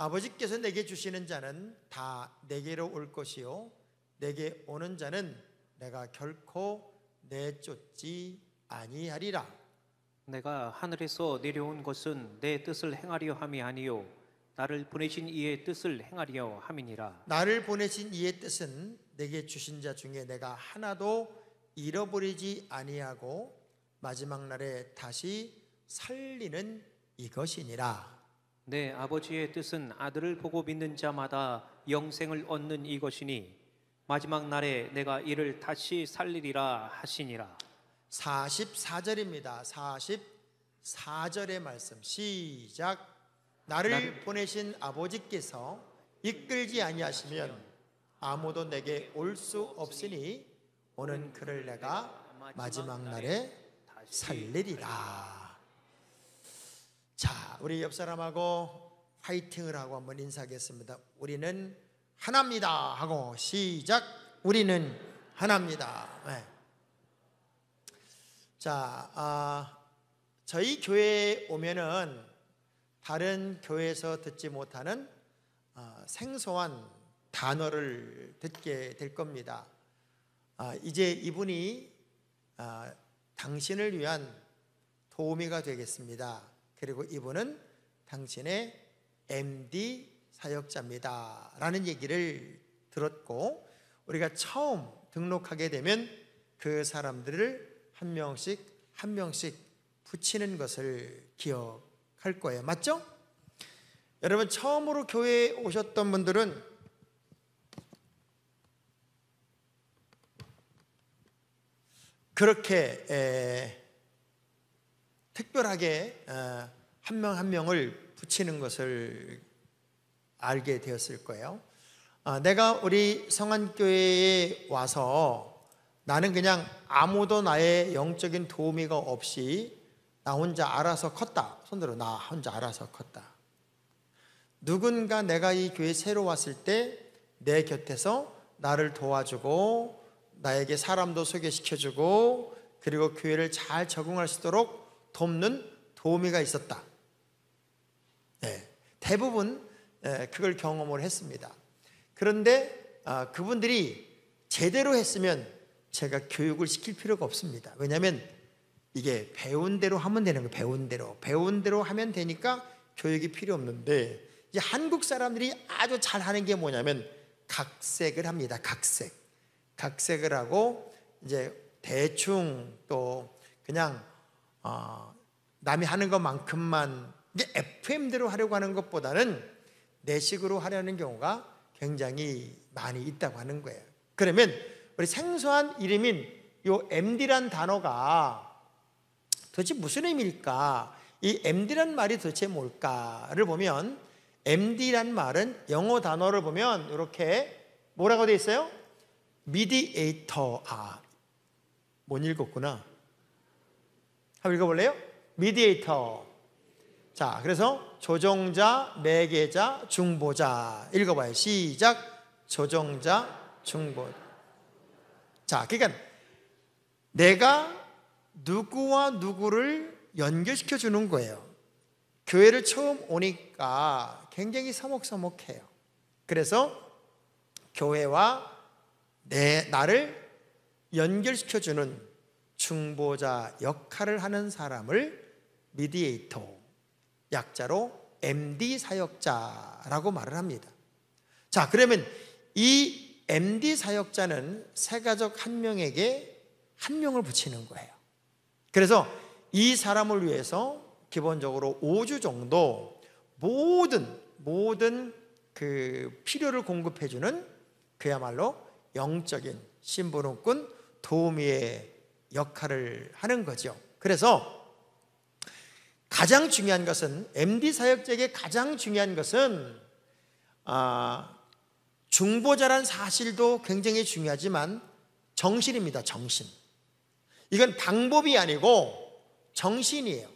아버지께서 내게 주시는 자는 다 내게로 올 것이요 내게 오는 자는 내가 결코 내쫓지 아니하리라. 내가 하늘에서 내려온 것은 내 뜻을 행하려 함이 아니요 나를 보내신 이의 뜻을 행하려 함이니라. 나를 보내신 이의 뜻은 내게 주신 자 중에 내가 하나도 잃어버리지 아니하고 마지막 날에 다시 살리는 이것이니라. 내 아버지의 뜻은 아들을 보고 믿는 자마다 영생을 얻는 이것이니 마지막 날에 내가 이를 다시 살리리라 하시니라. 44절입니다. 44절의 말씀 시작. 나를 보내신 아버지께서 이끌지 아니하시면 아무도 내게 올 수 없으니 오는 그를 내가 마지막 날에 살리리라. 자, 우리 옆 사람하고 파이팅을 하고 한번 인사하겠습니다. 우리는 하나입니다 하고 시작. 우리는 하나입니다. 네. 자, 저희 교회에 오면은 다른 교회에서 듣지 못하는 생소한 단어를 듣게 될 겁니다. 이제 이분이 당신을 위한 도우미가 되겠습니다. 그리고 이분은 당신의 MD 사역자입니다 라는 얘기를 들었고, 우리가 처음 등록하게 되면 그 사람들을 한 명씩 붙이는 것을 기억할 거예요. 맞죠? 여러분, 처음으로 교회에 오셨던 분들은 그렇게 특별하게 한 명 한 명을 붙이는 것을 알게 되었을 거예요. 내가 우리 성안교회에 와서 나는 그냥 아무도 나의 영적인 도우미가 없이 나 혼자 알아서 컸다. 손들어. 나 혼자 알아서 컸다. 누군가 내가 이 교회에 새로 왔을 때 내 곁에서 나를 도와주고 나에게 사람도 소개시켜주고 그리고 교회를 잘 적응할 수 있도록 돕는 도우미가 있었다. 네, 대부분 그걸 경험을 했습니다. 그런데 그분들이 제대로 했으면 제가 교육을 시킬 필요가 없습니다. 왜냐하면 이게 배운 대로 하면 되는 거예요. 배운 대로 하면 되니까 교육이 필요 없는데, 이제 한국 사람들이 아주 잘하는 게 뭐냐면 각색을 합니다. 각색을 하고 이제 대충 또 그냥 남이 하는 것만큼만 이제 FM대로 하려고 하는 것보다는 내 식으로 하려는 경우가 굉장히 많이 있다고 하는 거예요. 그러면 우리 생소한 이름인 이 MD란 단어가 도대체 무슨 의미일까? 이 MD란 말이 도대체 뭘까를 보면, MD란 말은 영어 단어를 보면 이렇게 뭐라고 되어 있어요? 미디에이터. 못 읽었구나. 한번 읽어볼래요? 미디에이터. 자, 그래서 조정자, 매개자, 중보자. 읽어봐요. 시작. 조정자, 중보자. 자, 그러니까 내가 누구와 누구를 연결시켜 주는 거예요. 교회를 처음 오니까 굉장히 서먹서먹해요. 그래서 교회와 나를 연결시켜 주는 중보자 역할을 하는 사람을 미디에이터, 약자로 MD 사역자라고 말을 합니다. 자, 그러면 이 MD 사역자는 새가족 한 명에게 한 명을 붙이는 거예요. 그래서 이 사람을 위해서 기본적으로 5주 정도 모든 그 필요를 공급해주는 그야말로 영적인 심부름꾼, 도우미의 역할을 하는 거죠. 그래서 가장 중요한 것은, MD 사역자에게 가장 중요한 것은 중보자란 사실도 굉장히 중요하지만 정신입니다. 정신. 이건 방법이 아니고 정신이에요.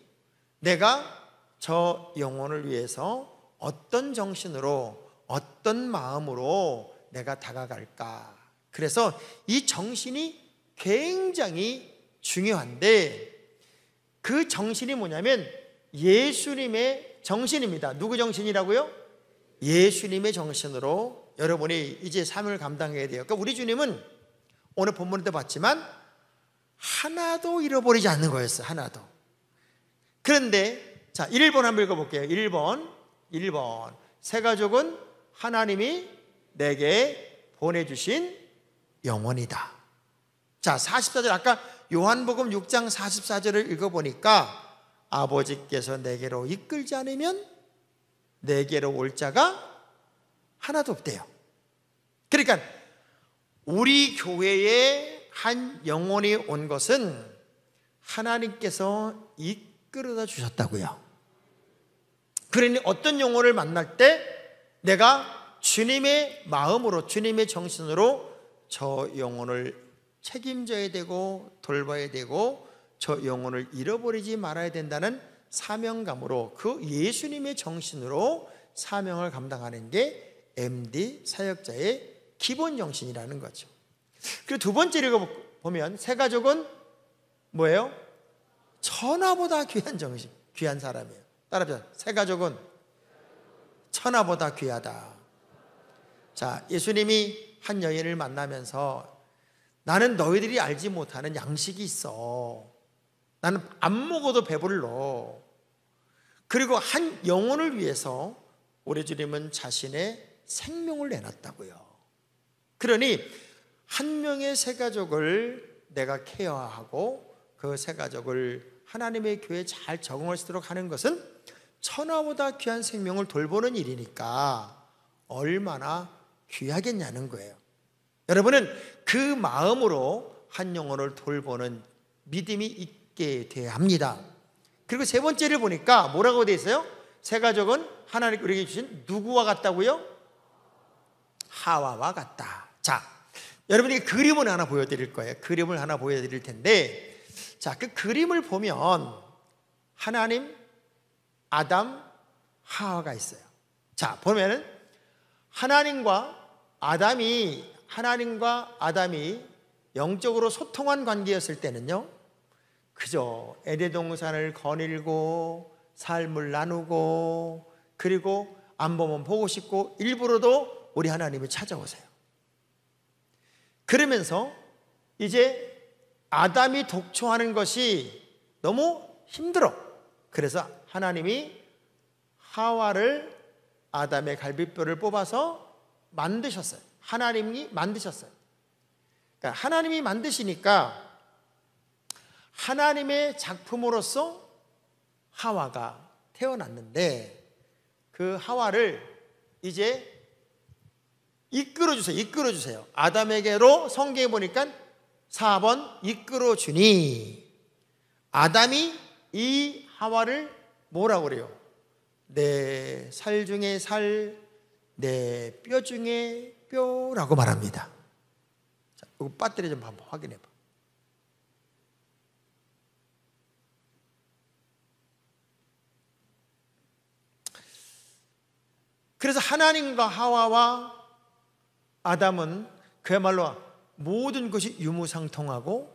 내가 저 영혼을 위해서 어떤 정신으로, 어떤 마음으로 내가 다가갈까. 그래서 이 정신이 굉장히 중요한데, 그 정신이 뭐냐면 예수님의 정신입니다. 누구 정신이라고요? 예수님의 정신으로 여러분이 이제 삶을 감당해야 돼요. 그러니까 우리 주님은 오늘 본문에도 봤지만 하나도 잃어버리지 않는 거였어요. 하나도. 그런데 자, 1번 한번 읽어볼게요. 1번 새 가족은 하나님이 내게 보내주신 영혼이다. 자, 44절 아까 요한복음 6장 44절을 읽어보니까 아버지께서 내게로 이끌지 않으면 내게로 올 자가 하나도 없대요. 그러니까 우리 교회에 한 영혼이 온 것은 하나님께서 이끌어다 주셨다고요. 그러니 어떤 영혼을 만날 때 내가 주님의 마음으로 주님의 정신으로 저 영혼을 책임져야 되고 돌봐야 되고 저 영혼을 잃어버리지 말아야 된다는 사명감으로 그 예수님의 정신으로 사명을 감당하는 게 MD 사역자의 기본 정신이라는 거죠. 그리고 두 번째 읽어보면 새 가족은 뭐예요? 천하보다 귀한 정신, 귀한 사람이에요. 따라합시다. 새 가족은 천하보다 귀하다. 자, 예수님이 한 여인을 만나면서 나는 너희들이 알지 못하는 양식이 있어. 나는 안 먹어도 배불러. 그리고 한 영혼을 위해서 우리 주님은 자신의 생명을 내놨다고요. 그러니 한 명의 새 가족을 내가 케어하고 그 새 가족을 하나님의 교회에 잘 적응할 수 있도록 하는 것은 천하보다 귀한 생명을 돌보는 일이니까 얼마나 귀하겠냐는 거예요. 여러분은 그 마음으로 한 영혼을 돌보는 믿음이 있게 돼야 합니다. 그리고 세 번째를 보니까 뭐라고 되어 있어요? 새 가족은 하나님께 우리에게 주신 누구와 같다고요? 하와와 같다. 자, 여러분에게 그림을 하나 보여드릴 거예요. 그림을 하나 보여드릴 텐데, 자, 그 그림을 보면 하나님, 아담, 하와가 있어요. 자, 보면은 하나님과 아담이 영적으로 소통한 관계였을 때는요, 그저 에덴 동산을 거닐고 삶을 나누고 그리고 안 보면 보고 싶고 일부러도 우리 하나님이 찾아오세요. 그러면서 이제 아담이 독초하는 것이 너무 힘들어. 그래서 하나님이 하와를 아담의 갈비뼈를 뽑아서 만드셨어요. 하나님이 만드셨어요. 그러니까 하나님이 만드시니까 하나님의 작품으로서 하와가 태어났는데 그 하와를 이제 이끌어주세요. 아담에게로 성경에 보니까 4번 이끌어주니 아담이 이 하와를 뭐라고 그래요? 내 살 중에 살, 내 뼈 중에 뼈라고 말합니다. 자, 이거 배터리 좀 한번 확인해 봐. 그래서 하나님과 하와와 아담은 그야말로 모든 것이 유무상통하고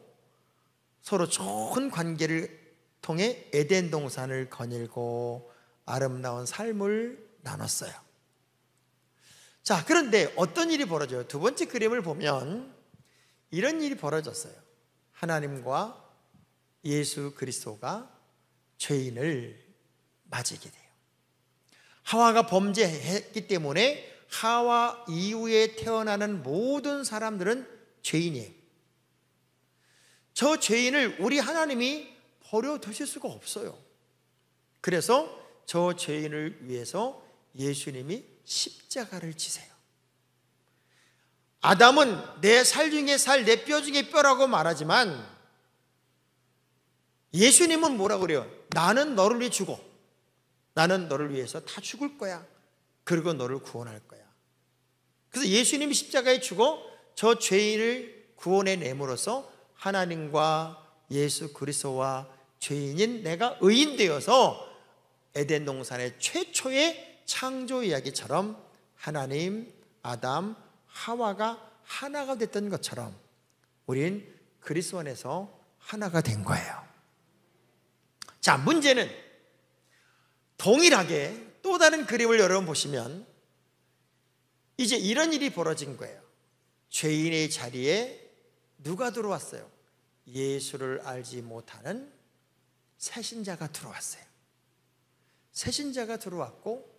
서로 좋은 관계를 통해 에덴 동산을 거닐고 아름다운 삶을 나눴어요. 자, 그런데 어떤 일이 벌어져요? 두 번째 그림을 보면 이런 일이 벌어졌어요. 하나님과 예수 그리스도가 죄인을 맞이게 돼요. 하와가 범죄했기 때문에 하와 이후에 태어나는 모든 사람들은 죄인이에요. 저 죄인을 우리 하나님이 버려두실 수가 없어요. 그래서 저 죄인을 위해서 예수님이 십자가를 지세요. 아담은 내 살 중에 살, 내 뼈 중에 뼈라고 말하지만 예수님은 뭐라고 그래요? 나는 너를 위해 죽어. 나는 너를 위해서 다 죽을 거야. 그리고 너를 구원할 거야. 그래서 예수님이 십자가에 죽어 저 죄인을 구원해 내므로써 하나님과 예수 그리스도와 죄인인 내가 의인 되어서 에덴 동산의 최초의 창조 이야기처럼 하나님, 아담, 하와가 하나가 됐던 것처럼 우린 그리스도 안에서 하나가 된 거예요. 자, 문제는 동일하게 또 다른 그림을 여러분 보시면 이제 이런 일이 벌어진 거예요. 죄인의 자리에 누가 들어왔어요? 예수를 알지 못하는 새신자가 들어왔어요. 새신자가 들어왔고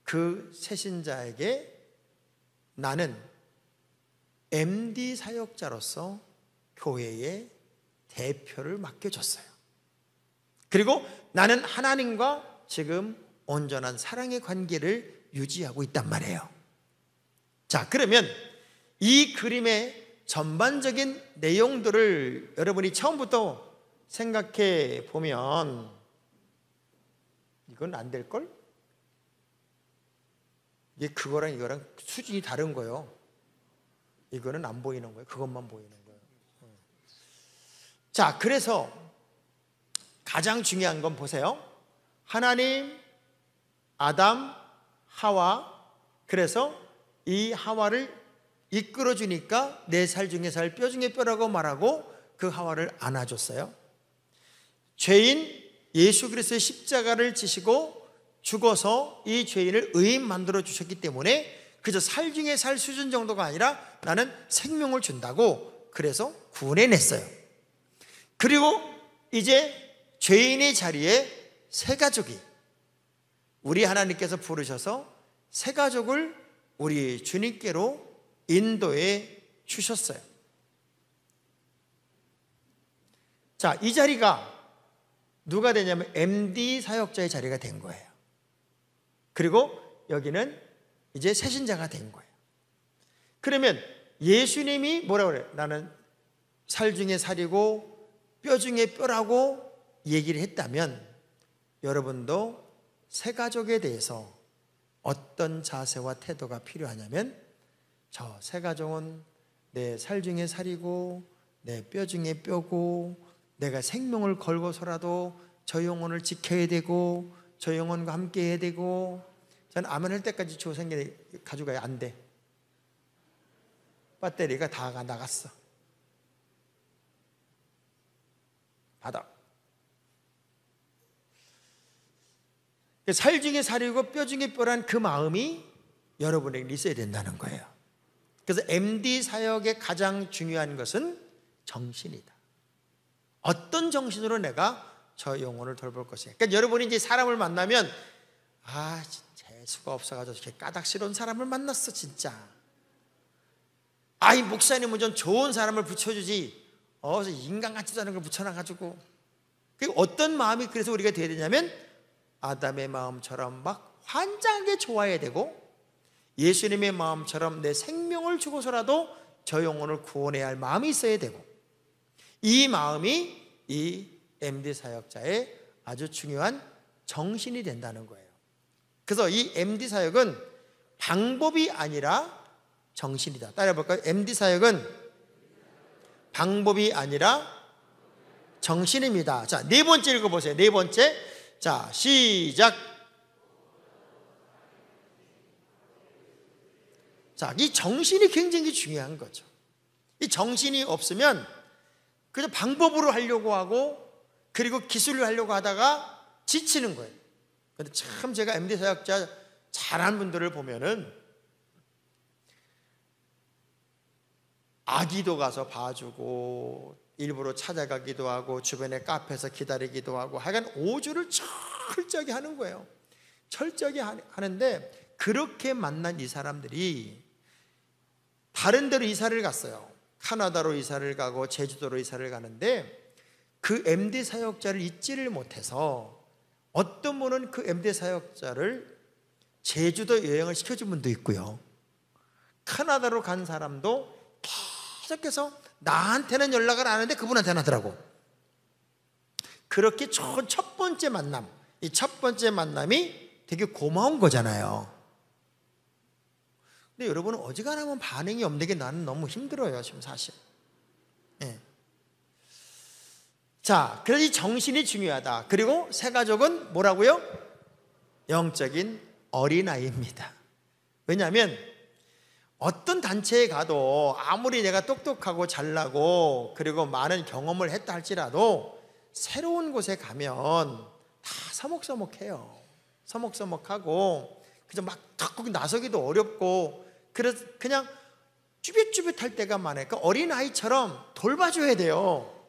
그 새신자에게 나는 MD 사역자로서 교회의 대표를 맡겨줬어요. 그리고 나는 하나님과 지금 온전한 사랑의 관계를 유지하고 있단 말이에요. 자, 그러면 이 그림의 전반적인 내용들을 여러분이 처음부터 생각해 보면 이건 안 될걸? 이게 그거랑 이거랑 수준이 다른 거예요. 이거는 안 보이는 거예요. 그것만 보이는 거예요. 자, 그래서 가장 중요한 건 보세요. 하나님, 아담, 하와. 그래서 이 하와를 이끌어 주니까 내 살 중에 살, 뼈 중에 뼈라고 말하고 그 하와를 안아줬어요. 죄인 예수 그리스도의 십자가를 지시고 죽어서 이 죄인을 의인 만들어 주셨기 때문에 그저 살 중에 살 수준 정도가 아니라 나는 생명을 준다고 그래서 구원해냈어요. 그리고 이제 죄인의 자리에 새 가족이 우리 하나님께서 부르셔서 새 가족을 우리 주님께로 인도해 주셨어요. 자, 이 자리가 누가 되냐면 MD 사역자의 자리가 된 거예요. 그리고 여기는 이제 새신자가 된 거예요. 그러면 예수님이 뭐라고 그래요? 나는 살 중에 살이고 뼈 중에 뼈라고 얘기를 했다면 여러분도 새 가족에 대해서 어떤 자세와 태도가 필요하냐면 저 새 가족은 내 살 중에 살이고 내 뼈 중에 뼈고 내가 생명을 걸고서라도 저 영혼을 지켜야 되고 저 영혼과 함께 해야 되고 저는 아멘 할 때까지 저 생각이 가져가야 안 돼. 배터리가 다 나갔어. 받아. 살 중에 살이고 뼈 중에 뼈란 그 마음이 여러분에게 있어야 된다는 거예요. 그래서 MD 사역의 가장 중요한 것은 정신이다. 어떤 정신으로 내가 저 영혼을 돌볼 것이냐. 그러니까 여러분이 이제 사람을 만나면 재수가 없어가지고 이렇게 까닥스러운 사람을 만났어 진짜. 이 목사님은 좀 좋은 사람을 붙여주지. 인간 같지도 않은 걸 붙여놔가지고. 어떤 마음이 그래서 우리가 돼야 되냐면 아담의 마음처럼 막 환장하게 좋아해야 되고 예수님의 마음처럼 내 생명을 주고서라도 저 영혼을 구원해야 할 마음이 있어야 되고 이 마음이 이 MD 사역자의 아주 중요한 정신이 된다는 거예요. 그래서 이 MD 사역은 방법이 아니라 정신이다. 따라해볼까요? MD 사역은 방법이 아니라 정신입니다. 자, 네 번째 읽어보세요. 네 번째. 자, 시작. 자, 이 정신이 굉장히 중요한 거죠. 이 정신이 없으면 그냥 방법으로 하려고 하고 그리고 기술로 하려고 하다가 지치는 거예요. 근데 참 제가 MD 사역자 잘하는 분들을 보면은 아기도 가서 봐주고 일부러 찾아가기도 하고 주변에 카페에서 기다리기도 하고 하여간 오주를 철저하게 하는 거예요. 철저하게 하는데 그렇게 만난 이 사람들이 다른 데로 이사를 갔어요. 카나다로 이사를 가고 제주도로 이사를 가는데 그 MD 사역자를 잊지를 못해서 어떤 분은 그 MD 사역자를 제주도 여행을 시켜준 분도 있고요. 카나다로 간 사람도 계속해서 나한테는 연락을 안 하는데 그분한테는 하더라고. 그렇게 첫 번째 만남, 이 첫 번째 만남이 되게 고마운 거잖아요. 근데 여러분은 어지간하면 반응이 없는 게 나는 너무 힘들어요 지금 사실. 자, 그래서 이 정신이 중요하다. 그리고 새 가족은 뭐라고요? 영적인 어린아이입니다. 왜냐하면 어떤 단체에 가도 아무리 내가 똑똑하고 잘나고 그리고 많은 경험을 했다 할지라도 새로운 곳에 가면 다 서먹서먹해요. 서먹서먹하고 그저 막 탁 나서기도 어렵고 그래서 그냥 쭈뼛쭈뼛할 때가 많아요. 그러니까 어린아이처럼 돌봐줘야 돼요.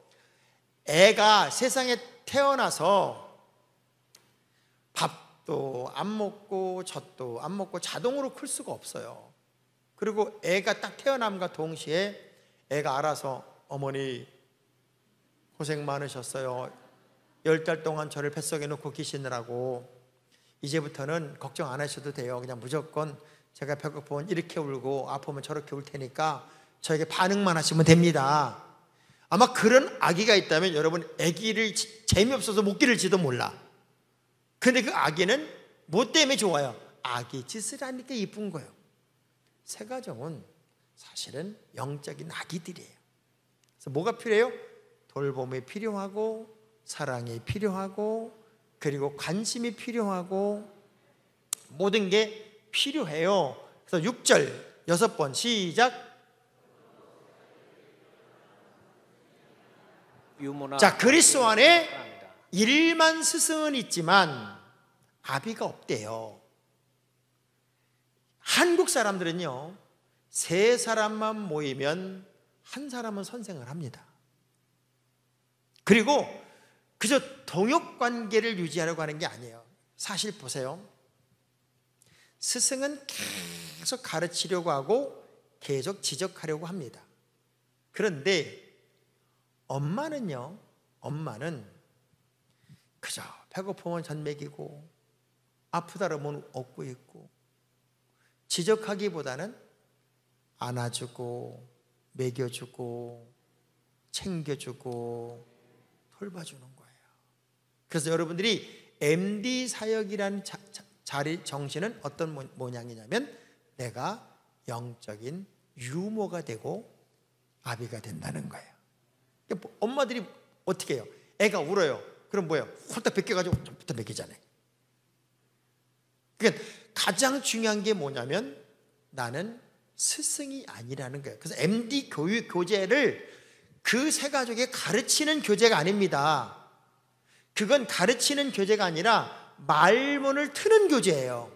애가 세상에 태어나서 밥도 안 먹고 젖도 안 먹고 자동으로 클 수가 없어요. 그리고 애가 딱 태어남과 동시에 애가 알아서 어머니 고생 많으셨어요. 10달 동안 저를 뱃속에 놓고 계시느라고 이제부터는 걱정 안 하셔도 돼요. 그냥 무조건 제가 배고프면 이렇게 울고 아프면 저렇게 울 테니까 저에게 반응만 하시면 됩니다. 아마 그런 아기가 있다면 여러분 아기를 재미없어서 못 기를지도 몰라. 근데 그 아기는 뭐 때문에 좋아요? 아기 짓을 하니까 이쁜 거예요. 새 가정은 사실은 영적인 아기들이에요. 그래서 뭐가 필요해요? 돌봄이 필요하고 사랑이 필요하고 그리고 관심이 필요하고 모든 게 필요해요. 그래서 6절 6번 시작. 자, 그리스도 안에 일만 스승은 있지만 아비가 없대요. 한국 사람들은요, 세 사람만 모이면 한 사람은 선생을 합니다. 그리고 그저 동역 관계를 유지하려고 하는 게 아니에요. 사실 보세요. 스승은 계속 가르치려고 하고 계속 지적하려고 합니다. 그런데 엄마는요, 엄마는 그저 배고프면 젖 먹이고 아프다 그러면 업고 있고 지적하기보다는 안아주고 먹여주고 챙겨주고 돌봐주는 거예요. 그래서 여러분들이 MD 사역이라는 자리 정신은 어떤 모양이냐면 내가 영적인 유모가 되고 아비가 된다는 거예요. 엄마들이 어떻게 해요? 애가 울어요. 그럼 뭐예요? 홀딱 벗겨가지고 좀부터 먹이잖아요. 그러니까 가장 중요한 게 뭐냐면 나는 스승이 아니라는 거예요. 그래서 MD 교육 교재를 그 세 가족에 가르치는 교재가 아닙니다. 그건 가르치는 교재가 아니라 말문을 트는 교재예요.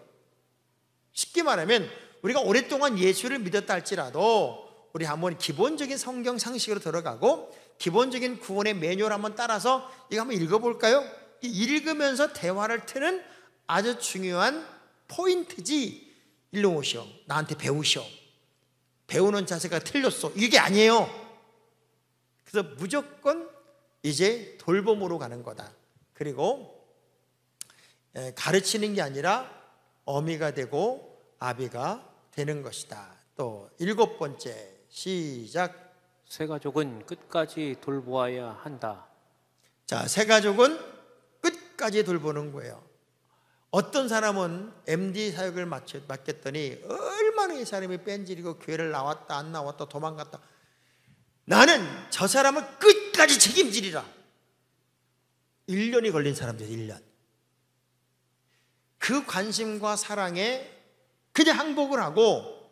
쉽게 말하면 우리가 오랫동안 예수를 믿었다 할지라도 우리 한번 기본적인 성경 상식으로 들어가고 기본적인 구원의 매뉴얼 한번 따라서 이거 한번 읽어볼까요? 읽으면서 대화를 트는 아주 중요한 포인트지. 일로 오시오. 나한테 배우시오. 배우는 자세가 틀렸어. 이게 아니에요. 그래서 무조건 이제 돌봄으로 가는 거다. 그리고 가르치는 게 아니라 어미가 되고 아비가 되는 것이다. 또 7번째 시작. 새 가족은 끝까지 돌보아야 한다. 자, 새 가족은 끝까지 돌보는 거예요. 어떤 사람은 MD 사역을 맡겼더니 얼마나 이 사람이 뺀질이고 교회를 나왔다 안 나왔다 도망갔다. 나는 저 사람을 끝까지 책임지리라. 1년이 걸린 사람들 1년. 그 관심과 사랑에 그냥 항복을 하고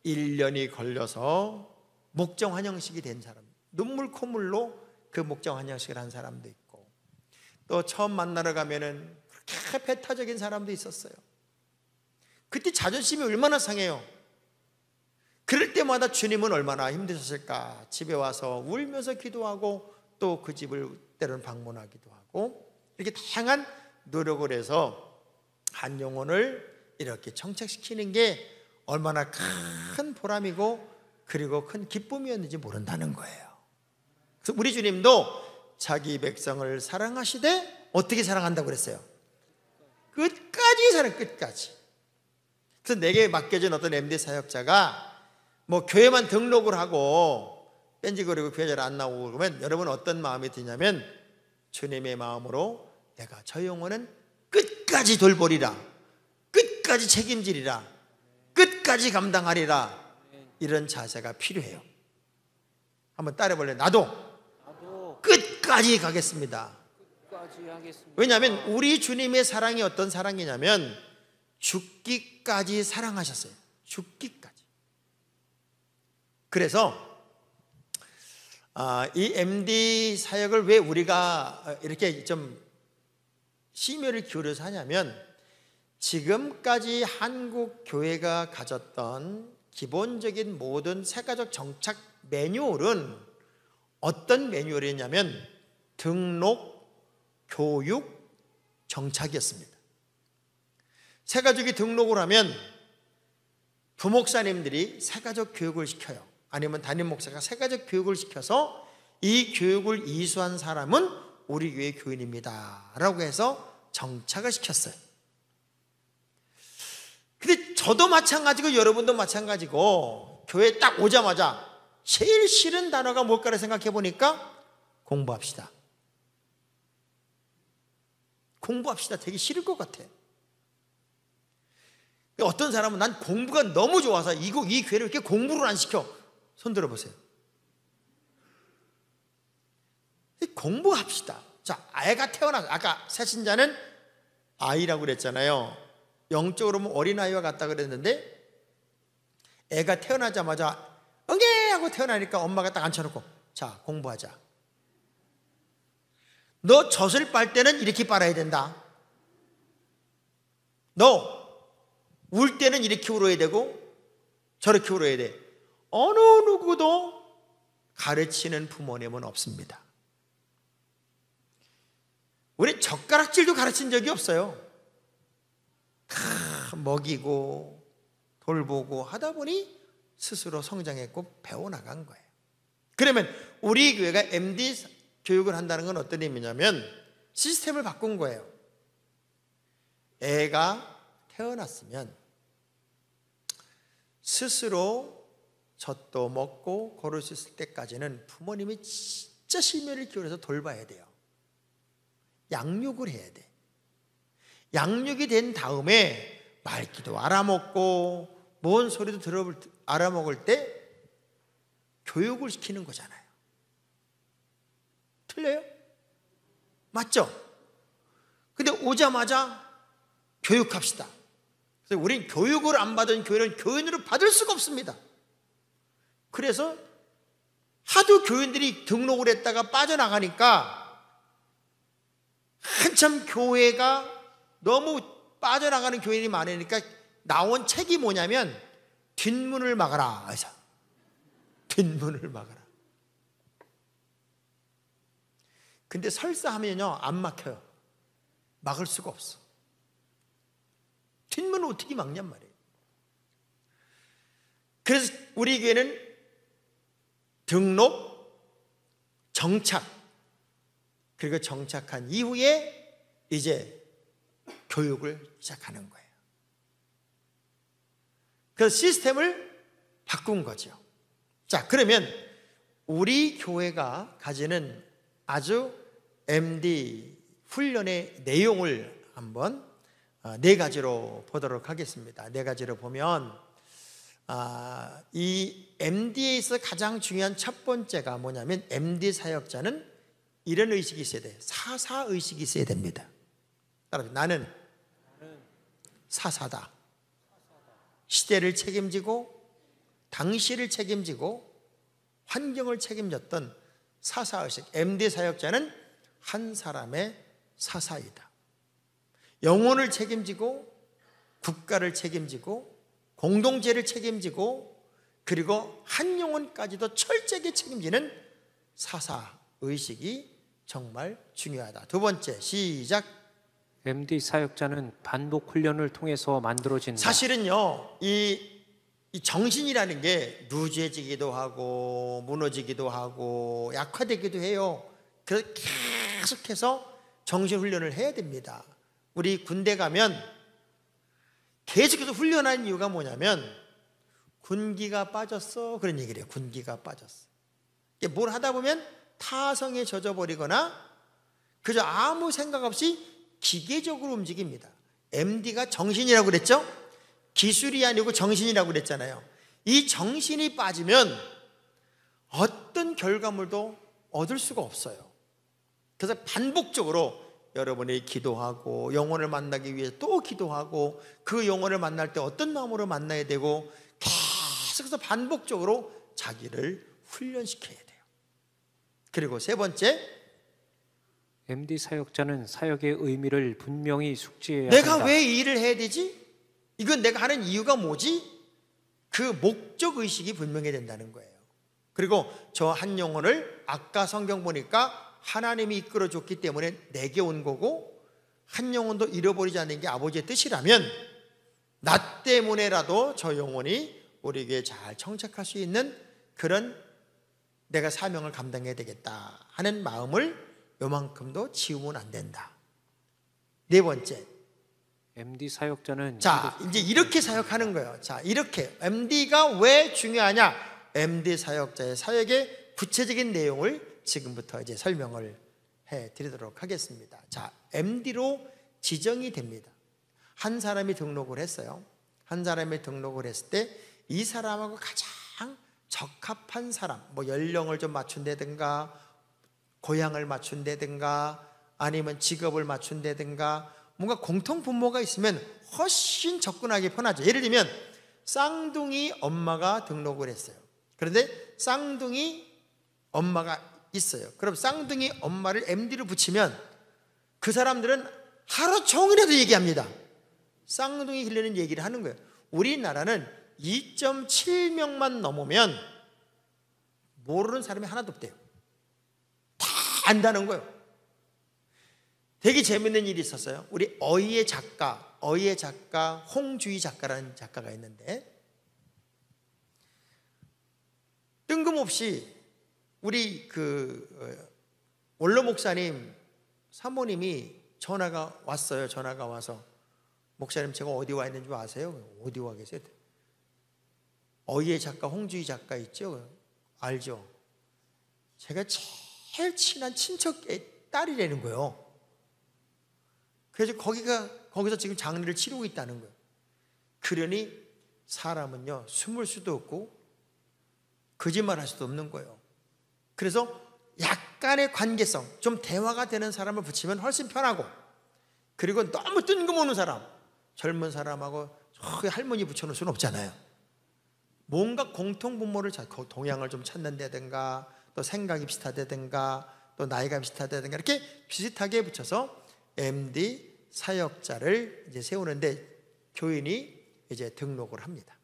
1년이 걸려서 목정 환영식이 된 사람, 눈물 콧물로 그 목정 환영식을 한 사람도 있고 또 처음 만나러 가면은 그렇게 배타적인 사람도 있었어요. 그때 자존심이 얼마나 상해요. 그럴 때마다 주님은 얼마나 힘드셨을까. 집에 와서 울면서 기도하고 또 그 집을 때로는 방문하기도 하고 이렇게 다양한 노력을 해서 한 영혼을 이렇게 정착시키는 게 얼마나 큰 보람이고 그리고 큰 기쁨이었는지 모른다는 거예요. 그래서 우리 주님도 자기 백성을 사랑하시되 어떻게 사랑한다고 그랬어요? 끝까지 사랑, 끝까지. 그래서 내게 맡겨진 어떤 MD 사역자가 뭐 교회만 등록을 하고 뺀지거리고 교회 잘 안 나오고 그러면 여러분 어떤 마음이 드냐면 주님의 마음으로 내가 저 영혼은 끝까지 돌보리라, 끝까지 책임지리라, 끝까지 감당하리라. 이런 자세가 필요해요. 한번 따라해볼래요? 나도 끝까지 가겠습니다. 끝까지 하겠습니다. 왜냐하면 우리 주님의 사랑이 어떤 사랑이냐면 죽기까지 사랑하셨어요. 죽기까지. 그래서 이 MD 사역을 왜 우리가 이렇게 좀 심혈을 기울여서 하냐면 지금까지 한국 교회가 가졌던 기본적인 모든 새가족 정착 매뉴얼은 어떤 매뉴얼이었냐면 등록, 교육, 정착이었습니다. 새가족이 등록을 하면 부목사님들이 새가족 교육을 시켜요. 아니면 담임 목사가 새가족 교육을 시켜서 이 교육을 이수한 사람은 우리 교회 교인입니다 라고 해서 정착을 시켰어요. 근데 저도 마찬가지고 여러분도 마찬가지고 교회에 딱 오자마자 제일 싫은 단어가 뭘까를 생각해 보니까 공부합시다. 공부합시다 되게 싫을 것 같아. 어떤 사람은 난 공부가 너무 좋아서 이 교회를 이렇게 공부를 안 시켜. 손 들어보세요. 공부합시다. 자, 애가 태어나서 아까 새신자는 아이라고 그랬잖아요. 영적으로 보면 어린아이와 같다 그랬는데 애가 태어나자마자 응애 하고 태어나니까 엄마가 딱 앉혀놓고 자 공부하자. 너 젖을 빨 때는 이렇게 빨아야 된다. 너 울 때는 이렇게 울어야 되고 저렇게 울어야 돼. 어느 누구도 가르치는 부모님은 없습니다. 우리 젓가락질도 가르친 적이 없어요. 다 먹이고 돌보고 하다 보니 스스로 성장했고 배워나간 거예요. 그러면 우리 교회가 MD 교육을 한다는 건 어떤 의미냐면 시스템을 바꾼 거예요. 애가 태어났으면 스스로 젖도 먹고 걸을 수 있을 때까지는 부모님이 진짜 심혈을 기울여서 돌봐야 돼요. 양육을 해야 돼. 양육이 된 다음에 말귀도 알아먹고 뭔 소리도 알아먹을 때 교육을 시키는 거잖아요. 틀려요? 맞죠? 근데 오자마자 교육합시다. 그래서 우린 교육을 안 받은 교회는 교인으로 받을 수가 없습니다. 그래서 하도 교인들이 등록을 했다가 빠져나가니까 한참 교회가 너무 빠져나가는 교인이 많으니까 나온 책이 뭐냐면 뒷문을 막아라. 그래서 뒷문을 막아라. 근데 설사하면요 안 막혀요. 막을 수가 없어. 뒷문을 어떻게 막냔 말이에요. 그래서 우리 교회는 등록, 정착, 그리고 정착한 이후에 이제 교육을 시작하는 거예요. 그래서 시스템을 바꾼 거죠. 자, 그러면 우리 교회가 가지는 아주 MD 훈련의 내용을 한번 네 가지로 보도록 하겠습니다. 네 가지로 보면 이 MD에 있어 가장 중요한 첫 번째가 뭐냐면 MD 사역자는 이런 의식이 있어야 돼요. 사사의식이 있어야 됩니다. 따라서 나는 사사다. 시대를 책임지고 당시를 책임지고 환경을 책임졌던 사사의식. MD 사역자는 한 사람의 사사이다. 영혼을 책임지고 국가를 책임지고 공동체를 책임지고 그리고 한 영혼까지도 철저하게 책임지는 사사의식이 정말 중요하다. 두 번째 시작. MD 사역자는 반복 훈련을 통해서 만들어진다. 사실은요 이 정신이라는 게 루즈해지기도 하고 무너지기도 하고 약화되기도 해요. 그래서 계속해서 정신훈련을 해야 됩니다. 우리 군대 가면 계속해서 훈련하는 이유가 뭐냐면 군기가 빠졌어 그런 얘기를 해요. 군기가 빠졌어. 뭘 하다 보면 타성에 젖어버리거나 그저 아무 생각 없이 기계적으로 움직입니다. MD가 정신이라고 그랬죠? 기술이 아니고 정신이라고 그랬잖아요. 이 정신이 빠지면 어떤 결과물도 얻을 수가 없어요. 그래서 반복적으로 여러분이 기도하고 영혼을 만나기 위해서 또 기도하고 그 영혼을 만날 때 어떤 마음으로 만나야 되고 계속해서 반복적으로 자기를 훈련시켜야 돼요. 그리고 세 번째 MD 사역자는 사역의 의미를 분명히 숙지해야 내가 한다. 왜 이 일을 해야 되지? 이건 내가 하는 이유가 뭐지? 그 목적 의식이 분명해야 된다는 거예요. 그리고 저 한 영혼을 아까 성경 보니까 하나님이 이끌어줬기 때문에 내게 온 거고, 한 영혼도 잃어버리지 않는 게 아버지의 뜻이라면 나 때문에라도 저 영혼이 우리에게 잘 청착할 수 있는 그런 내가 사명을 감당해야 되겠다 하는 마음을 요만큼도 지우면 안 된다. 네 번째, MD 사역자는 자, 이제 이렇게 사역하는 거예요. 자, 이렇게 MD가 왜 중요하냐? MD 사역자의 사역의 구체적인 내용을 지금부터 이제 설명을 해 드리도록 하겠습니다. 자, MD로 지정이 됩니다. 한 사람이 등록을 했어요. 한 사람이 등록을 했을 때 이 사람하고 가장 적합한 사람, 뭐 연령을 좀 맞춘다든가, 고향을 맞춘다든가, 아니면 직업을 맞춘다든가, 뭔가 공통 분모가 있으면 훨씬 접근하기 편하죠. 예를 들면 쌍둥이 엄마가 등록을 했어요. 그런데 쌍둥이 엄마가 있어요. 그럼 쌍둥이 엄마를 MD로 붙이면 그 사람들은 하루 종일해도 얘기합니다. 쌍둥이 길러는 얘기를 하는 거예요. 우리나라는 2.7명만 넘으면 모르는 사람이 하나도 없대요. 다 안다는 거예요. 되게 재밌는 일이 있었어요. 우리 어이의 작가 홍주희 작가라는 작가가 있는데, 뜬금없이 우리 원로 목사님 사모님이 전화가 왔어요. 전화가 와서, 목사님 제가 어디 와 있는 줄 아세요? 어디 와 계세요? 어이의 작가 홍주희 작가 있죠? 알죠? 제가 제일 친한 친척의 딸이라는 거예요. 그래서 거기서 지금 장례를 치르고 있다는 거예요. 그러니 사람은요, 숨을 수도 없고 거짓말할 수도 없는 거예요. 그래서 약간의 관계성, 좀 대화가 되는 사람을 붙이면 훨씬 편하고, 그리고 너무 뜬금없는 사람, 젊은 사람하고 저기 할머니 붙여놓을 수는 없잖아요. 뭔가 공통 분모를 동향을 좀 찾는다든가, 또 생각이 비슷하다든가, 또 나이가 비슷하다든가, 이렇게 비슷하게 붙여서 MD 사역자를 이제 세우는데, 교인이 이제 등록을 합니다.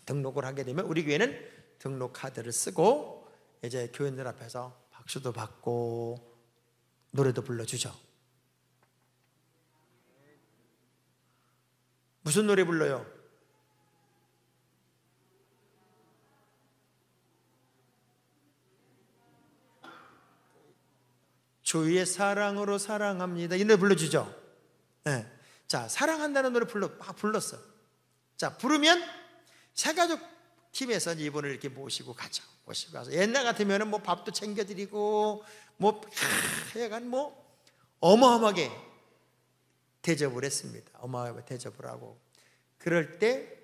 등록을 하게 되면 우리 교회는 등록 카드를 쓰고 이제 교인들 앞에서 박수도 받고 노래도 불러주죠. 무슨 노래 불러요? 주의 사랑으로 사랑합니다. 이 노래 불러주죠. 네. 자, 사랑한다는 노래 불렀어. 자, 부르면 새가족 팀에서 이분을 이렇게 모시고 가죠. 모시고 가서 옛날 같으면은 뭐 밥도 챙겨드리고 하여간 어마어마하게 대접을 했습니다. 어마어마하게 대접을 하고, 그럴 때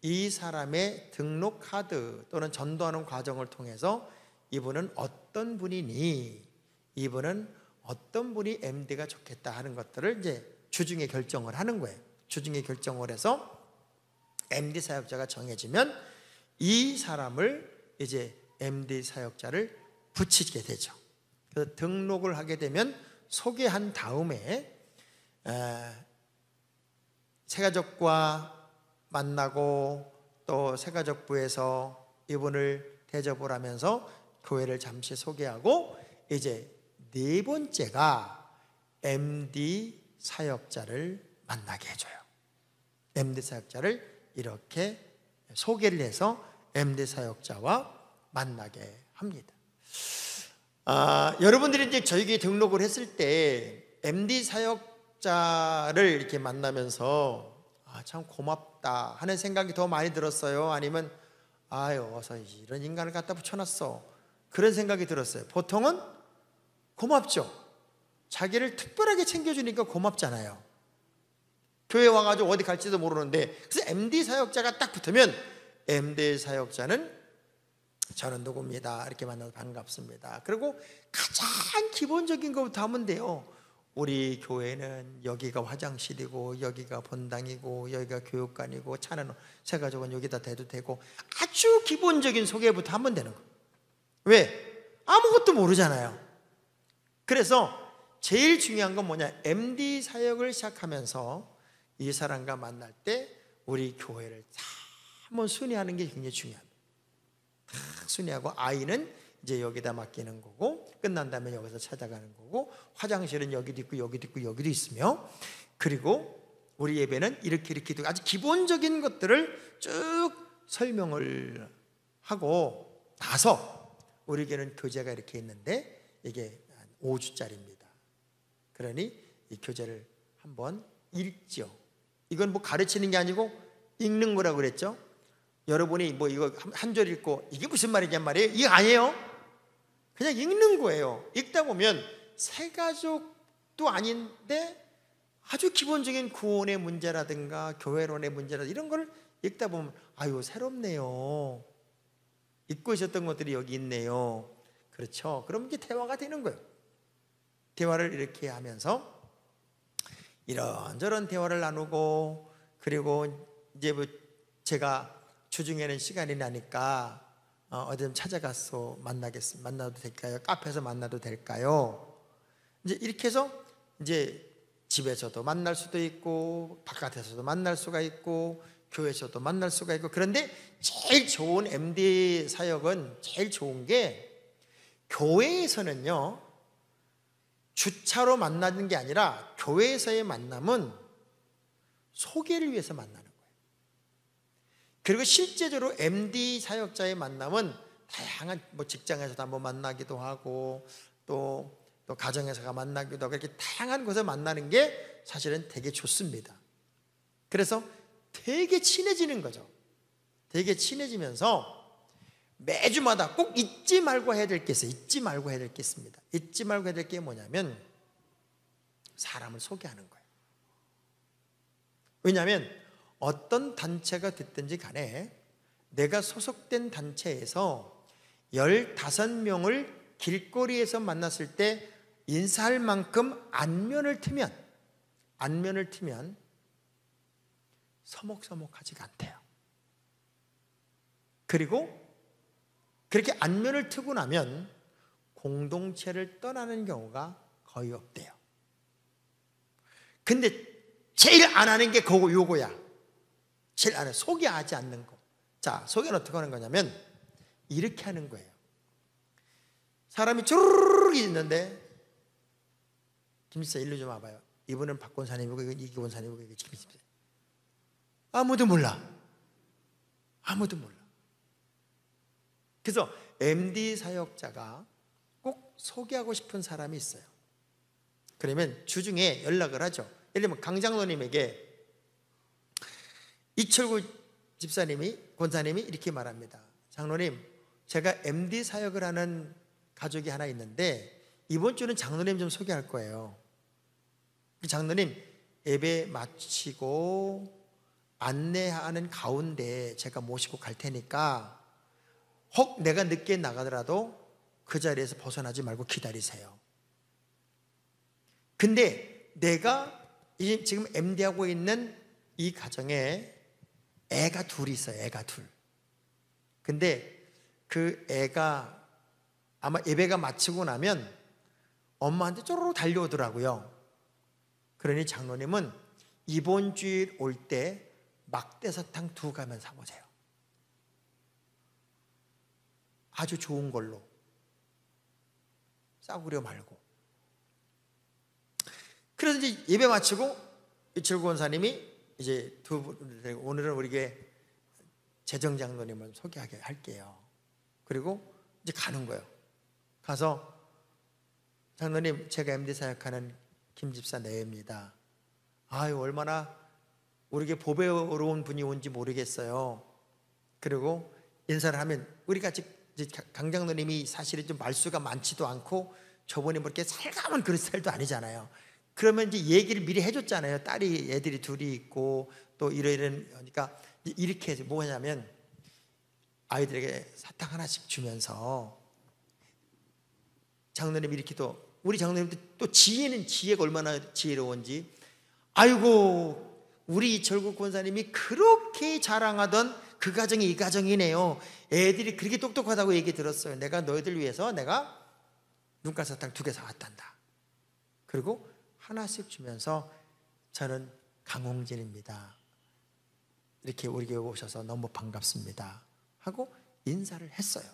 이 사람의 등록 카드 또는 전도하는 과정을 통해서 이분은 어떤 분이니, 이분은 어떤 분이 MD가 좋겠다 하는 것들을 이제 주중에 결정을 하는 거예요. 주중에 결정을 해서 MD 사역자가 정해지면 이 사람을 이제 MD 사역자를 붙이게 되죠. 그래서 등록을 하게 되면 소개한 다음에 새가족과 만나고, 또 새가족부에서 이분을 대접을 하면서 교회를 잠시 소개하고, 이제 네 번째가 MD 사역자를 만나게 해줘요. MD 사역자를 이렇게 소개를 해서 MD 사역자와 만나게 합니다. 여러분들이 이제 저에게 등록을 했을 때 MD 사역자를 이렇게 만나면서 참 고맙다 하는 생각이 더 많이 들었어요? 아니면 어서 이런 인간을 갖다 붙여놨어, 그런 생각이 들었어요? 보통은 고맙죠. 자기를 특별하게 챙겨주니까 고맙잖아요. 교회 와가지고 어디 갈지도 모르는데, 그래서 MD 사역자가 딱 붙으면 MD 사역자는 저는 누구입니다, 이렇게 만나서 반갑습니다. 그리고 가장 기본적인 것부터 하면 돼요. 우리 교회는 여기가 화장실이고, 여기가 본당이고, 여기가 교육관이고, 차는 새가족은 여기다 대도 되고, 아주 기본적인 소개부터 하면 되는 거예요. 왜? 아무것도 모르잖아요. 그래서 제일 중요한 건 뭐냐, MD 사역을 시작하면서 이 사람과 만날 때 우리 교회를 참 한번 순회하는 게 굉장히 중요합니다. 다 순회하고 아이는 이제 여기다 맡기는 거고 끝난 다음에 여기서 찾아가는 거고 화장실은 여기도 있고 여기도 있고 여기도 있으며 그리고 우리 예배는 이렇게 있고 아주 기본적인 것들을 쭉 설명을 하고 나서 우리 교회는 교재가 이렇게 있는데 이게 5주짜리입니다. 그러니 이 교재를 한번 읽죠. 이건 뭐 가르치는 게 아니고 읽는 거라고 그랬죠. 여러분이 뭐 이거 한 절 읽고 이게 무슨 말이냔 말이에요. 이거 아니에요. 그냥 읽는 거예요. 읽다 보면 새가족도 아닌데 아주 기본적인 구원의 문제라든가 교회론의 문제라든가 이런 걸 읽다 보면 아유 새롭네요. 잊고 있었던 것들이 여기 있네요. 그렇죠. 그럼 이게 대화가 되는 거예요. 대화를 이렇게 하면서 이런저런 대화를 나누고 그리고 이제 뭐 제가 주중에는 시간이 나니까 어디 좀 찾아가서 만나도 될까요? 카페에서 만나도 될까요? 이제 이렇게 해서 이제 집에서도 만날 수도 있고 바깥에서도 만날 수가 있고 교회에서도 만날 수가 있고 그런데 제일 좋은 MD 사역은 제일 좋은 게 교회에서는요 주차로 만나는 게 아니라 교회에서의 만남은 소개를 위해서 만나는 거예요. 그리고 실제적으로 MD 사역자의 만남은 다양한 뭐 직장에서도 한번 만나기도 하고 또 가정에서가 만나기도 하고 이렇게 다양한 곳에서 만나는 게 사실은 되게 좋습니다. 그래서 되게 친해지는 거죠. 되게 친해지면서 매주마다 꼭 잊지 말고 해야 될 게 있어요. 잊지 말고 해야 될 게 있습니다. 잊지 말고 해야 될 게 뭐냐면 사람을 소개하는 거예요. 왜냐하면 어떤 단체가 됐든지 간에 내가 소속된 단체에서 15명을 길거리에서 만났을 때 인사할 만큼 안면을 트면 서먹서먹하지가 않대요. 그리고 그렇게 안면을 트고 나면 공동체를 떠나는 경우가 거의 없대요. 근데 제일 안 하는 게 요거야. 제일 안 해. 소개하지 않는 거. 자, 소개는 어떻게 하는 거냐면 이렇게 하는 거예요. 사람이 주르륵 있는데 김집사 일로 좀 와봐요. 이분은 박 권사님이고 이 권사님이고 이게 김집사. 아무도 몰라. 아무도 몰라. 그래서 MD 사역자가 꼭 소개하고 싶은 사람이 있어요. 그러면 주중에 연락을 하죠. 예를 들면 강장로님에게 이철구 집사님이 권사님이 이렇게 말합니다. 장로님, 제가 MD 사역을 하는 가족이 하나 있는데 이번 주는 장로님 좀 소개할 거예요. 장로님 예배 마치고 안내하는 가운데 제가 모시고 갈 테니까 혹 내가 늦게 나가더라도 그 자리에서 벗어나지 말고 기다리세요. 근데 내가 지금 MD하고 있는 이 가정에 애가 둘이 있어요. 애가 둘. 근데 그 애가 아마 예배가 마치고 나면 엄마한테 쪼르르 달려오더라고요. 그러니 장로님은 이번 주일 올 때 막대사탕 2가면 사보세요. 아주 좋은 걸로. 싸구려 말고. 그래서 이제 예배 마치고 이철구 권사님이 이제 오늘은 우리에게 재정장로님을 소개하게 할게요. 그리고 이제 가는 거예요. 가서 장로님, 제가 MD 사역하는 김집사 내입니다. 아유, 얼마나 우리에게 보배로운 분이 온지 모르겠어요. 그리고 인사를 하면 우리가 이제 강장로님이 사실은 좀 말수가 많지도 않고 저번에 뭐 이렇게 살가운 그런 스타일도 아니잖아요. 그러면 이제 얘기를 미리 해줬잖아요. 애들이 둘이 있고 또 이런 그러니까 이렇게 해서 뭐냐면 아이들에게 사탕 하나씩 주면서 장로님이 이렇게 또 우리 장로님도 또 지혜가 얼마나 지혜로운지 아이고 우리 이철구 권사님이 그렇게 자랑하던 그 가정이 이 가정이네요. 애들이 그렇게 똑똑하다고 얘기 들었어요. 내가 너희들 위해서 내가 눈깔 사탕 2개 사왔단다. 그리고 하나씩 주면서 저는 강홍진입니다. 이렇게 우리 교회 오셔서 너무 반갑습니다 하고 인사를 했어요.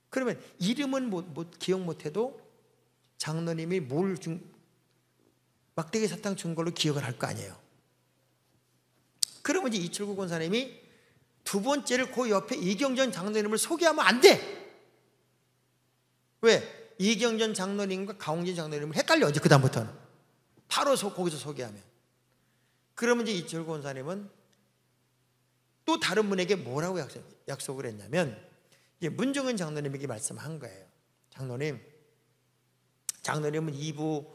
그러면 이름은 기억 못해도 장로님이 막대기 사탕 준 걸로 기억을 할 거 아니에요. 그러면 이제 이철구 권사님이 두 번째를 그 옆에 이경전 장로님을 소개하면 안 돼. 왜? 이경전 장로님과 강홍진 장로님을 헷갈려. 이제 그다음부터는 바로 거기서 소개하면. 그러면 이제 이철구 권사님은 또 다른 분에게 뭐라고 약속을 했냐면, 이제 문정은 장로님에게 말씀한 거예요. 장로님은 2부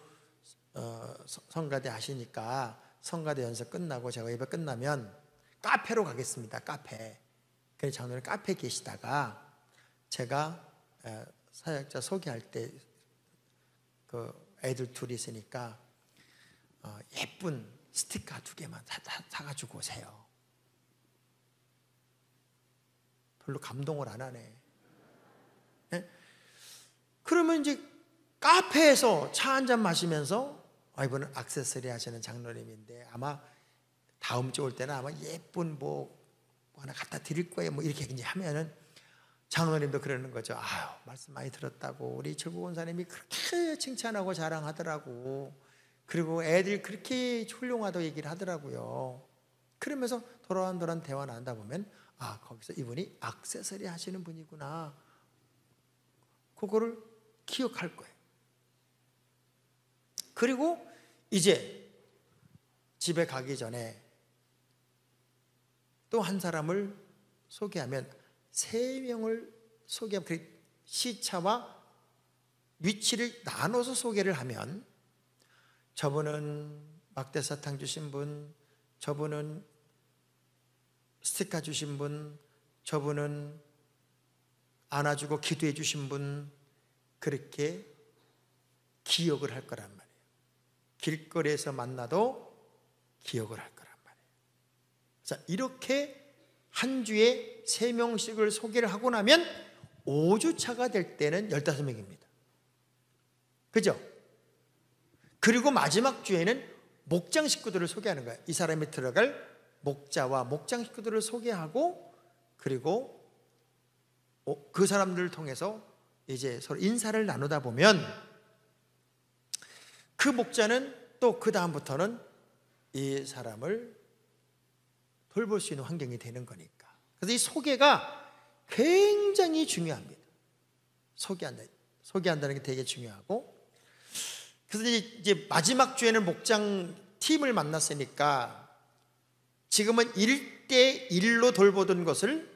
성가대 하시니까 성가대 연습 끝나고 제가 예배 끝나면 카페로 가겠습니다. 카페. 그래서 장로님 카페에 계시다가 제가 사역자 소개할 때 그 애들 둘이 있으니까 예쁜 스티커 2개만 사가지고 오세요. 별로 감동을 안 하네. 네? 그러면 이제 카페에서 차 한잔 마시면서 이분은 액세서리 하시는 장로님인데 아마 다음 주 올 때는 아마 예쁜 뭐 하나 갖다 드릴 거예요. 뭐 이렇게 이제 하면은 장로님도 그러는 거죠. 아유, 말씀 많이 들었다고 우리 철구 권사님이 그렇게 칭찬하고 자랑하더라고. 그리고 애들이 그렇게 훌륭하다고 얘기를 하더라고요. 그러면서 도란도란 대화 나누다 보면 거기서 이분이 액세서리 하시는 분이구나. 그거를 기억할 거예요. 그리고 이제 집에 가기 전에 또 한 사람을 소개하면 3명을 소개하면 그 시차와 위치를 나눠서 소개를 하면 저분은 막대사탕 주신 분, 저분은 스티커 주신 분, 저분은 안아주고 기도해 주신 분, 그렇게 기억을 할 거란 말이에요. 길거리에서 만나도 기억을 할 거란 말이에요. 자, 이렇게 한 주에 3명씩을 소개를 하고 나면 5주차가 될 때는 15명입니다. 그죠? 그리고 마지막 주에는 목장 식구들을 소개하는 거예요. 이 사람이 들어갈 목자와 목장 식구들을 소개하고, 그리고 그 사람들을 통해서 이제 서로 인사를 나누다 보면 그 목자는 또 그 다음부터는 이 사람을 돌볼 수 있는 환경이 되는 거니까. 그래서 이 소개가 굉장히 중요합니다. 소개한다는 게 되게 중요하고, 그래서 이제 마지막 주에는 목장 팀을 만났으니까 지금은 1대1로 돌보던 것을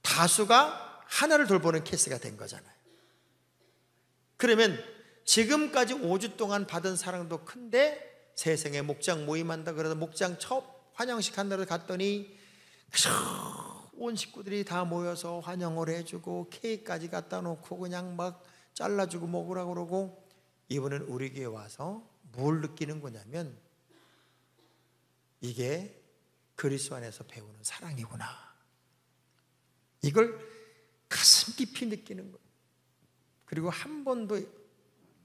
다수가 하나를 돌보는 케이스가 된 거잖아요. 그러면 지금까지 5주 동안 받은 사랑도 큰데 세상에 목장 모임한다 그래서 목장 첫 환영식 한다고 갔더니 온 식구들이 다 모여서 환영을 해주고 케이크까지 갖다 놓고 그냥 막 잘라주고 먹으라고 그러고, 이분은 우리 교회 와서 뭘 느끼는 거냐면 이게 그리스도 안에서 배우는 사랑이구나. 이걸 가슴 깊이 느끼는 거예요. 그리고 한 번도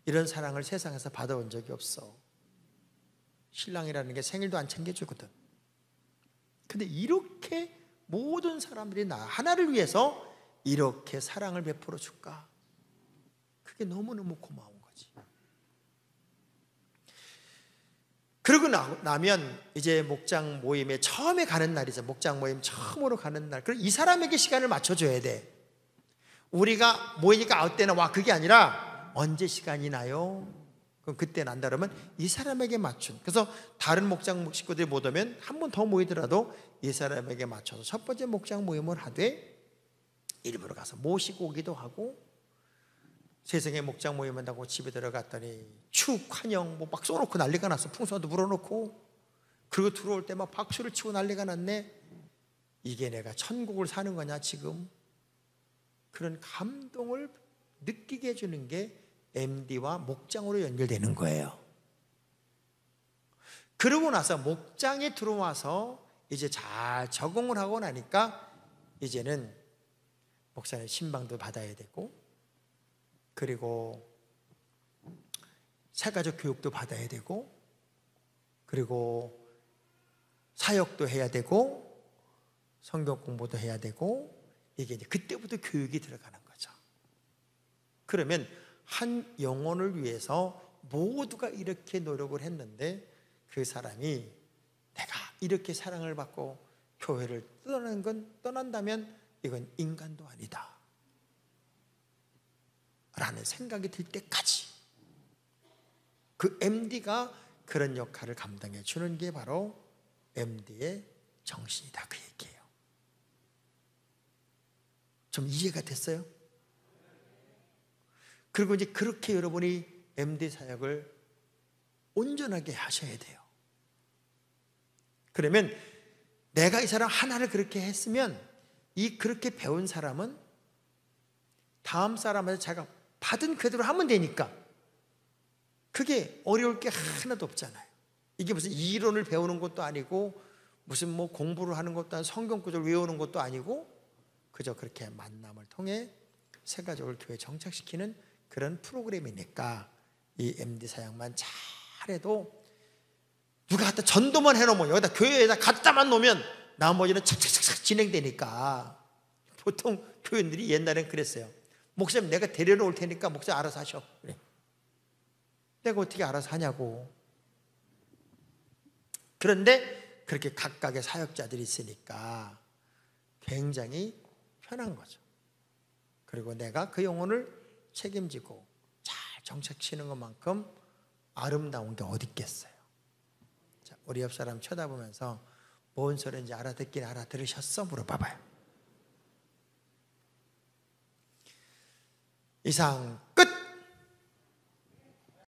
이런 사랑을 세상에서 받아온 적이 없어. 신랑이라는 게 생일도 안 챙겨주거든. 근데 이렇게 모든 사람들이 나 하나를 위해서 이렇게 사랑을 베풀어 줄까? 그게 너무너무 고마운 거지. 그러고 나면 이제 목장 모임에 처음에 가는 날이죠. 목장 모임 처음으로 가는 날. 그럼 이 사람에게 시간을 맞춰줘야 돼. 우리가 모이니까 아웃 때나 와, 그게 아니라 언제 시간이 나요? 그럼 그때 난다 그러면 이 사람에게 맞춘. 그래서 다른 목장 식구들이 못 오면 한 번 더 모이더라도 이 사람에게 맞춰서 첫 번째 목장 모임을 하되 일부러 가서 모시고 오기도 하고, 세상에 목장 모임한다고 집에 들어갔더니 축 환영 뭐 막 쏘놓고 난리가 났어. 풍선도 불어놓고. 그리고 들어올 때 막 박수를 치고 난리가 났네. 이게 내가 천국을 사는 거냐 지금? 그런 감동을 느끼게 해주는 게 MD와 목장으로 연결되는 거예요. 그러고 나서 목장에 들어와서 이제 잘 적응을 하고 나니까 이제는 목사님 신방도 받아야 되고, 그리고 새가족 교육도 받아야 되고, 그리고 사역도 해야 되고 성경 공부도 해야 되고, 이게 이제 그때부터 교육이 들어가는 거죠. 그러면 한 영혼을 위해서 모두가 이렇게 노력을 했는데 그 사람이 내가 이렇게 사랑을 받고 교회를 떠난다면 이건 인간도 아니다 라는 생각이 들 때까지 그 MD가 그런 역할을 감당해 주는 게 바로 MD의 정신이다, 그 얘기예요. 좀 이해가 됐어요? 그리고 이제 그렇게 여러분이 MD 사역을 온전하게 하셔야 돼요. 그러면 내가 이 사람 하나를 그렇게 했으면 이 그렇게 배운 사람은 다음 사람한테 자기가 받은 그대로 하면 되니까 그게 어려울 게 하나도 없잖아요. 이게 무슨 이론을 배우는 것도 아니고 무슨 뭐 공부를 하는 것도 아니고 성경 구절을 외우는 것도 아니고 그저 그렇게 만남을 통해 세가족을 교회에 정착시키는 그런 프로그램이니까 이 MD 사역만 잘해도 누가 갖다 전도만 해놓으면 여기다 교회에다 갖다만 놓으면 나머지는 착착착착 진행되니까 보통 교인들이 옛날엔 그랬어요. 목사님 내가 데려올 테니까 목사 알아서 하셔. 그래. 내가 어떻게 알아서 하냐고. 그런데 그렇게 각각의 사역자들이 있으니까 굉장히 편한 거죠. 그리고 내가 그 영혼을 책임지고 잘 정착시키는 것만큼 아름다운 게 어디 있겠어요. 자, 우리 옆 사람 쳐다보면서 뭔 소리인지 알아듣긴 알아들으셨어? 물어봐봐요. 이상 끝!